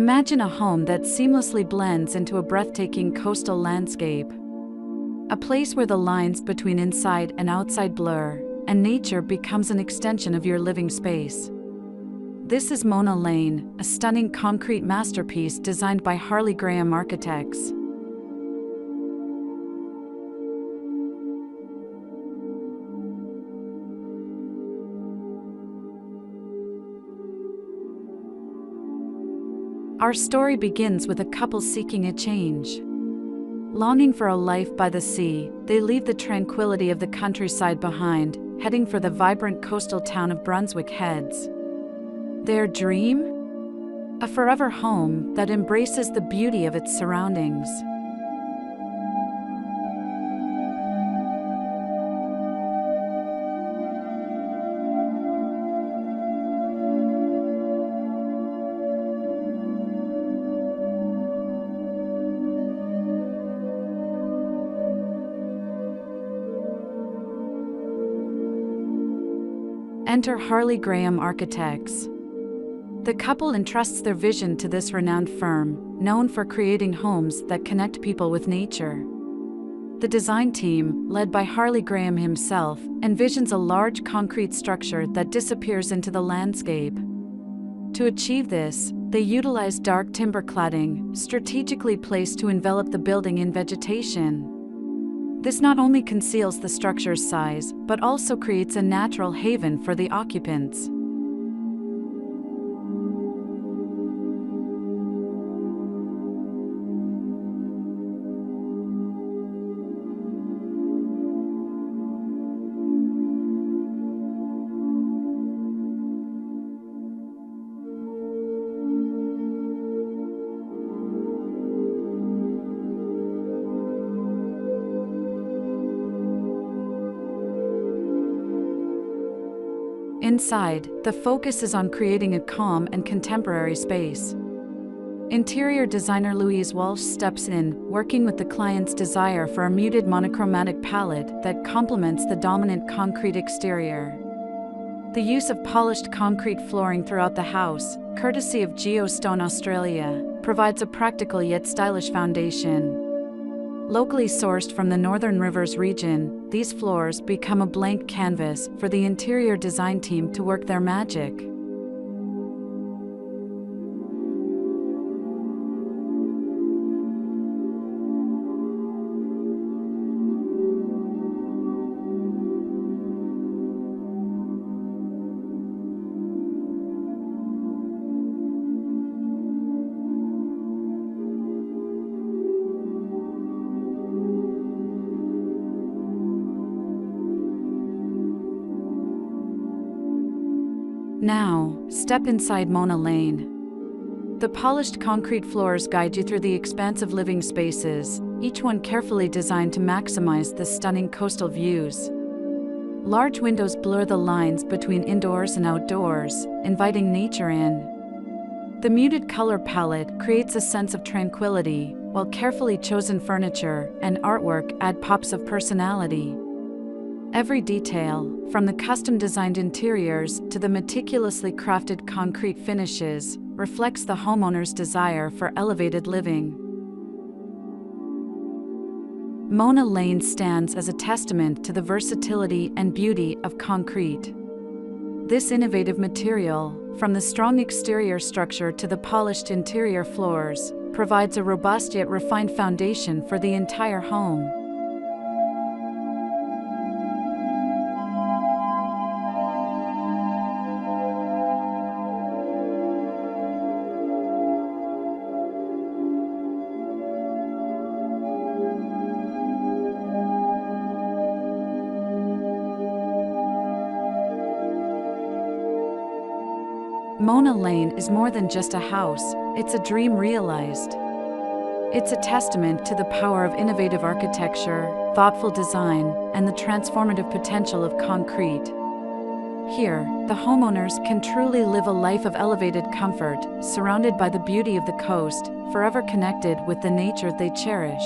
Imagine a home that seamlessly blends into a breathtaking coastal landscape. A place where the lines between inside and outside blur, and nature becomes an extension of your living space. This is Mona Lane, a stunning concrete masterpiece designed by Harley Graham Architects. Our story begins with a couple seeking a change. Longing for a life by the sea, they leave the tranquility of the countryside behind, heading for the vibrant coastal town of Brunswick Heads. Their dream? A forever home that embraces the beauty of its surroundings. Enter Harley Graham Architects. The couple entrusts their vision to this renowned firm, known for creating homes that connect people with nature. The design team, led by Harley Graham himself, envisions a large concrete structure that disappears into the landscape. To achieve this, they utilize dark timber cladding, strategically placed to envelop the building in vegetation. This not only conceals the structure's size, but also creates a natural haven for the occupants. Inside, the focus is on creating a calm and contemporary space. Interior designer Louise Walsh steps in, working with the client's desire for a muted monochromatic palette that complements the dominant concrete exterior. The use of polished concrete flooring throughout the house, courtesy of Geostone Australia, provides a practical yet stylish foundation. Locally sourced from the Northern Rivers region, these floors become a blank canvas for the interior design team to work their magic. Now, step inside Mona Lane. The polished concrete floors guide you through the expansive living spaces, each one carefully designed to maximize the stunning coastal views. Large windows blur the lines between indoors and outdoors, inviting nature in. The muted color palette creates a sense of tranquility, while carefully chosen furniture and artwork add pops of personality. Every detail, from the custom-designed interiors to the meticulously crafted concrete finishes, reflects the homeowner's desire for elevated living. Mona Lane stands as a testament to the versatility and beauty of concrete. This innovative material, from the strong exterior structure to the polished interior floors, provides a robust yet refined foundation for the entire home. Mona Lane is more than just a house, it's a dream realized. It's a testament to the power of innovative architecture, thoughtful design, and the transformative potential of concrete. Here, the homeowners can truly live a life of elevated comfort, surrounded by the beauty of the coast, forever connected with the nature they cherish.